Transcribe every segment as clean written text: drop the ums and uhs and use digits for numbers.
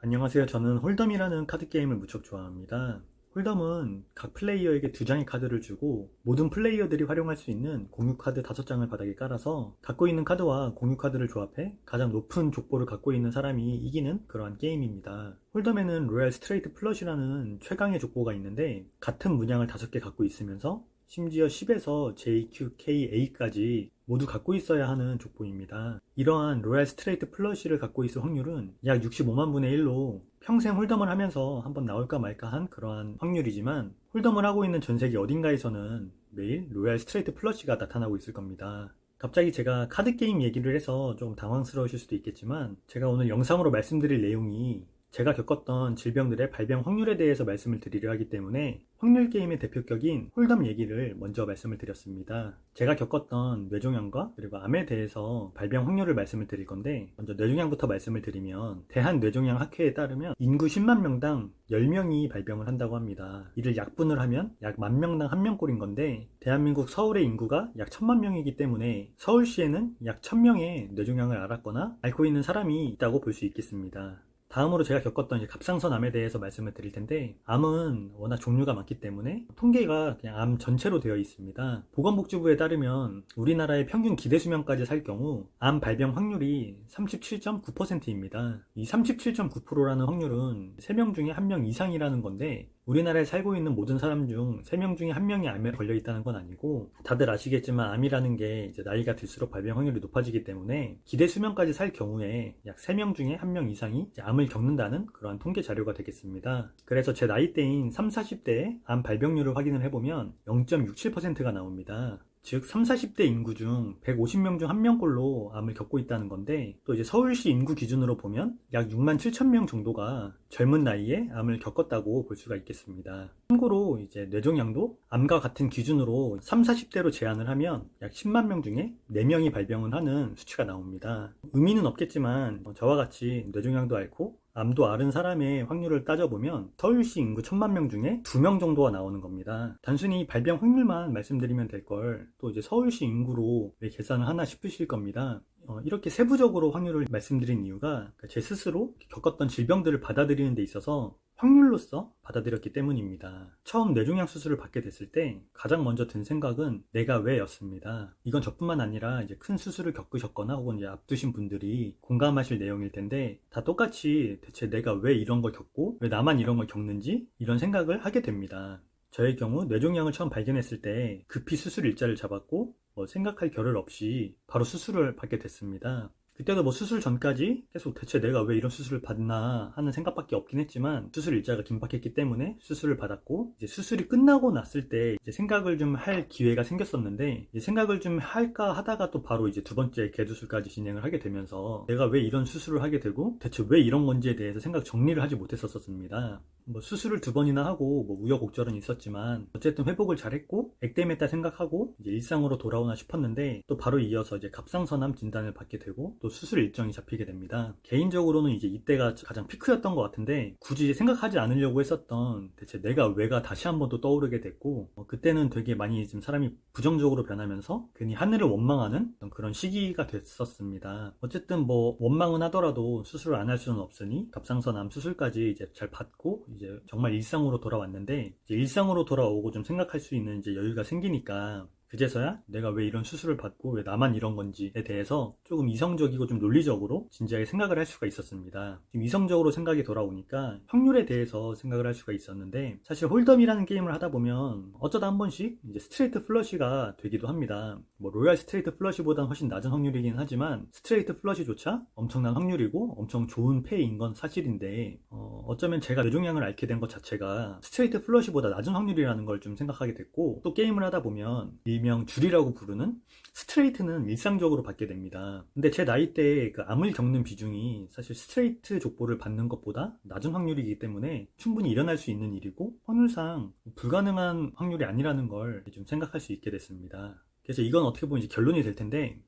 안녕하세요. 저는 홀덤이라는 카드 게임을 무척 좋아합니다. 홀덤은 각 플레이어에게 2장의 카드를 주고 모든 플레이어들이 활용할 수 있는 공유 카드 5장을 바닥에 깔아서 갖고 있는 카드와 공유 카드를 조합해 가장 높은 족보를 갖고 있는 사람이 이기는 그러한 게임입니다. 홀덤에는 로얄 스트레이트 플러시라는 최강의 족보가 있는데 같은 문양을 5개 갖고 있으면서 심지어 10에서 JQKA까지 모두 갖고 있어야 하는 족보입니다. 이러한 로얄 스트레이트 플러시를 갖고 있을 확률은 약 65만 분의 1로 평생 홀덤을 하면서 한번 나올까 말까 한 그러한 확률이지만, 홀덤을 하고 있는 전 세계 어딘가에서는 매일 로얄 스트레이트 플러시가 나타나고 있을 겁니다. 갑자기 제가 카드 게임 얘기를 해서 좀 당황스러우실 수도 있겠지만, 제가 오늘 영상으로 말씀드릴 내용이 제가 겪었던 질병들의 발병 확률에 대해서 말씀을 드리려 하기 때문에 확률 게임의 대표격인 홀덤 얘기를 먼저 말씀을 드렸습니다. 제가 겪었던 뇌종양과 그리고 암에 대해서 발병 확률을 말씀을 드릴 건데, 먼저 뇌종양부터 말씀을 드리면 대한뇌종양학회에 따르면 인구 10만 명당 10명이 발병을 한다고 합니다. 이를 약분을 하면 약 10,000명당 1명꼴인 건데, 대한민국 서울의 인구가 약 1,000만 명이기 때문에 서울시에는 약 1,000명의 뇌종양을 앓았거나 앓고 있는 사람이 있다고 볼 수 있겠습니다. 다음으로 제가 겪었던 갑상선 암에 대해서 말씀을 드릴 텐데, 암은 워낙 종류가 많기 때문에 통계가 그냥 암 전체로 되어 있습니다. 보건복지부에 따르면 우리나라의 평균 기대수명까지 살 경우 암 발병 확률이 37.9%입니다. 이 37.9%라는 확률은 3명 중에 1명 이상이라는 건데, 우리나라에 살고 있는 모든 사람 중 3명 중에 1명이 암에 걸려 있다는 건 아니고, 다들 아시겠지만 암이라는 게 이제 나이가 들수록 발병 확률이 높아지기 때문에 기대 수명까지 살 경우에 약 3명 중에 1명 이상이 이제 암을 겪는다는 그러한 통계 자료가 되겠습니다. 그래서 제 나이대인 30, 40대의 암 발병률을 확인을 해보면 0.67%가 나옵니다. 즉 30, 40대 인구 중 150명 중 1명꼴로 암을 겪고 있다는 건데, 또 이제 서울시 인구 기준으로 보면 약 6만 7천 명 정도가 젊은 나이에 암을 겪었다고 볼 수가 있겠습니다. 참고로 이제 뇌종양도 암과 같은 기준으로 30, 40대로 제한을 하면 약 10만 명 중에 4명이 발병을 하는 수치가 나옵니다. 의미는 없겠지만 저와 같이 뇌종양도 앓고 암도 앓은 사람의 확률을 따져보면 서울시 인구 1,000만 명 중에 2명 정도가 나오는 겁니다. 단순히 발병 확률만 말씀드리면 될 걸 또 이제 서울시 인구로 왜 계산을 하나 싶으실 겁니다. 이렇게 세부적으로 확률을 말씀드린 이유가 제 스스로 겪었던 질병들을 받아들이는 데 있어서 확률로서 받아들였기 때문입니다. 처음 뇌종양 수술을 받게 됐을 때 가장 먼저 든 생각은 내가 왜 였습니다. 이건 저뿐만 아니라 이제 큰 수술을 겪으셨거나 혹은 이제 앞두신 분들이 공감하실 내용일 텐데, 다 똑같이 대체 내가 왜 이런 걸 겪고 왜 나만 이런 걸 겪는지 이런 생각을 하게 됩니다. 저의 경우 뇌종양을 처음 발견했을 때 급히 수술 일자를 잡았고 생각할 겨를 없이 바로 수술을 받게 됐습니다. 그때도 수술 전까지 계속 대체 내가 왜 이런 수술을 받나 하는 생각밖에 없긴 했지만, 수술 일자가 긴박했기 때문에 수술을 받았고, 이제 수술이 끝나고 났을 때 이제 생각을 좀 할 기회가 생겼었는데, 이제 생각을 좀 할까 하다가 또 바로 이제 두 번째 개두술까지 진행을 하게 되면서 내가 왜 이런 수술을 하게 되고 대체 왜 이런 건지에 대해서 생각 정리를 하지 못했었습니다. 수술을 2번이나 하고 우여곡절은 있었지만 어쨌든 회복을 잘했고 액땜했다 생각하고 이제 일상으로 돌아오나 싶었는데, 또 바로 이어서 이제 갑상선암 진단을 받게 되고 또 수술 일정이 잡히게 됩니다. 개인적으로는 이제 이때가 가장 피크였던 것 같은데, 굳이 생각하지 않으려고 했었던 대체 내가 왜가 다시 한번 또 떠오르게 됐고, 그때는 되게 많이 좀 사람이 부정적으로 변하면서 괜히 하늘을 원망하는 그런 시기가 됐었습니다. 어쨌든 원망은 하더라도 수술을 안 할 수는 없으니 갑상선암 수술까지 이제 잘 받고 이제 정말 일상으로 돌아왔는데, 이제 일상으로 돌아오고 좀 생각할 수 있는 이제 여유가 생기니까 그제서야 내가 왜 이런 수술을 받고 왜 나만 이런 건지에 대해서 조금 이성적이고 좀 논리적으로 진지하게 생각을 할 수가 있었습니다. 지금 이성적으로 생각이 돌아오니까 확률에 대해서 생각을 할 수가 있었는데, 사실 홀덤이라는 게임을 하다 보면 어쩌다 한 번씩 이제 스트레이트 플러시가 되기도 합니다. 로얄 스트레이트 플러시보다는 훨씬 낮은 확률이긴 하지만 스트레이트 플러시조차 엄청난 확률이고 엄청 좋은 패인 건 사실인데, 어쩌면 제가 뇌종양을 앓게 된 것 자체가 스트레이트 플러시보다 낮은 확률이라는 걸 좀 생각하게 됐고, 또 게임을 하다 보면 일명 줄이라고 부르는 스트레이트는 일상적으로 받게 됩니다. 근데 제 나이 때 그 암을 겪는 비중이 사실 스트레이트 족보를 받는 것보다 낮은 확률이기 때문에 충분히 일어날 수 있는 일이고, 확률상 불가능한 확률이 아니라는 걸 좀 생각할 수 있게 됐습니다. 그래서 이건 어떻게 보면 이제 결론이 될 텐데,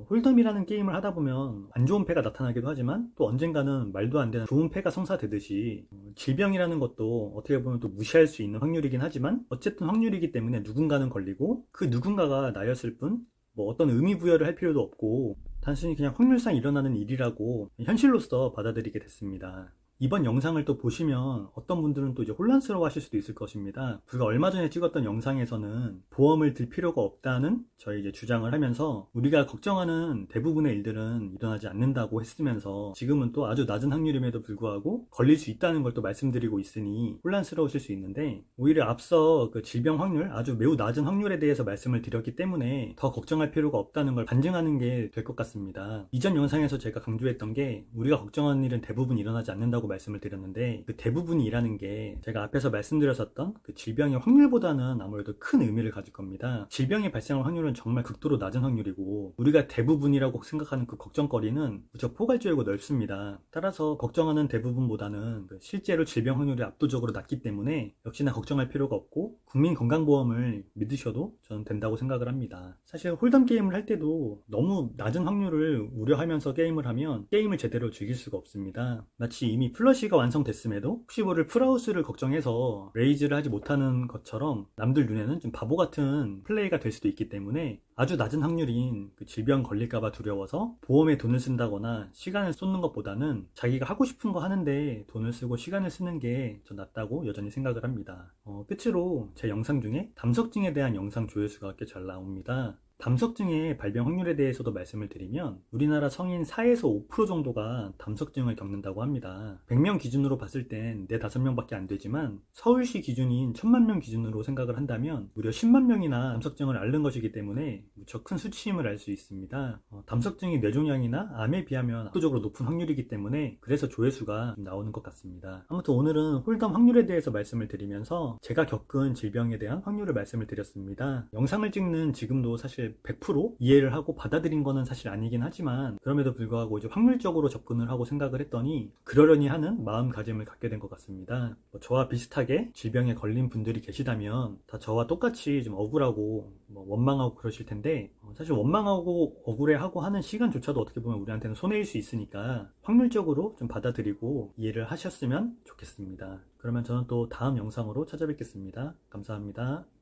홀덤이라는 게임을 하다 보면 안 좋은 패가 나타나기도 하지만 또 언젠가는 말도 안 되는 좋은 패가 성사되듯이, 질병이라는 것도 어떻게 보면 또 무시할 수 있는 확률이긴 하지만 어쨌든 확률이기 때문에 누군가는 걸리고 그 누군가가 나였을 뿐 어떤 의미 부여를 할 필요도 없고 단순히 그냥 확률상 일어나는 일이라고 현실로서 받아들이게 됐습니다. 이번 영상을 또 보시면 어떤 분들은 또 이제 혼란스러워 하실 수도 있을 것입니다. 불과 얼마 전에 찍었던 영상에서는 보험을 들 필요가 없다는 저희 이제 주장을 하면서 우리가 걱정하는 대부분의 일들은 일어나지 않는다고 했으면서 지금은 또 아주 낮은 확률임에도 불구하고 걸릴 수 있다는 걸 또 말씀드리고 있으니 혼란스러우실 수 있는데, 오히려 앞서 그 질병 확률, 아주 매우 낮은 확률에 대해서 말씀을 드렸기 때문에 더 걱정할 필요가 없다는 걸 반증하는 게 될 것 같습니다. 이전 영상에서 제가 강조했던 게 우리가 걱정하는 일은 대부분 일어나지 않는다고 말씀을 드렸는데, 그 대부분이라는 게 제가 앞에서 말씀드렸었던 그 질병의 확률보다는 아무래도 큰 의미를 가질 겁니다. 질병이 발생할 확률은 정말 극도로 낮은 확률이고, 우리가 대부분이라고 생각하는 그 걱정거리는 무척 포괄적이고 넓습니다. 따라서 걱정하는 대부분보다는 그 실제로 질병 확률이 압도적으로 낮기 때문에 역시나 걱정할 필요가 없고 국민건강보험을 믿으셔도 저는 된다고 생각을 합니다. 사실 홀덤 게임을 할 때도 너무 낮은 확률을 우려하면서 게임을 하면 게임을 제대로 즐길 수가 없습니다. 마치 이미 플러시가 완성됐음에도 혹시 모를 풀하우스를 걱정해서 레이즈를 하지 못하는 것처럼 남들 눈에는 좀 바보 같은 플레이가 될 수도 있기 때문에 아주 낮은 확률인 그 질병 걸릴까봐 두려워서 보험에 돈을 쓴다거나 시간을 쏟는 것보다는 자기가 하고 싶은 거 하는데 돈을 쓰고 시간을 쓰는 게 더 낫다고 여전히 생각을 합니다. 끝으로 제 영상 중에 담석증에 대한 영상 조회수가 꽤 잘 나옵니다. 담석증의 발병 확률에 대해서도 말씀을 드리면 우리나라 성인 4에서 5% 정도가 담석증을 겪는다고 합니다. 100명 기준으로 봤을 땐 4, 5명밖에 안 되지만 서울시 기준인 1000만 명 기준으로 생각을 한다면 무려 10만 명이나 담석증을 앓는 것이기 때문에 무척 큰 수치임을 알 수 있습니다. 담석증이 뇌종양이나 암에 비하면 압도적으로 높은 확률이기 때문에 그래서 조회수가 좀 나오는 것 같습니다. 아무튼 오늘은 홀덤 확률에 대해서 말씀을 드리면서 제가 겪은 질병에 대한 확률을 말씀을 드렸습니다. 영상을 찍는 지금도 사실 100% 이해를 하고 받아들인 거는 사실 아니긴 하지만 그럼에도 불구하고 이제 확률적으로 접근을 하고 생각을 했더니 그러려니 하는 마음가짐을 갖게 된 것 같습니다. 저와 비슷하게 질병에 걸린 분들이 계시다면 다 저와 똑같이 좀 억울하고 원망하고 그러실 텐데, 사실 원망하고 억울해하고 하는 시간조차도 어떻게 보면 우리한테는 손해일 수 있으니까 확률적으로 좀 받아들이고 이해를 하셨으면 좋겠습니다. 그러면 저는 또 다음 영상으로 찾아뵙겠습니다. 감사합니다.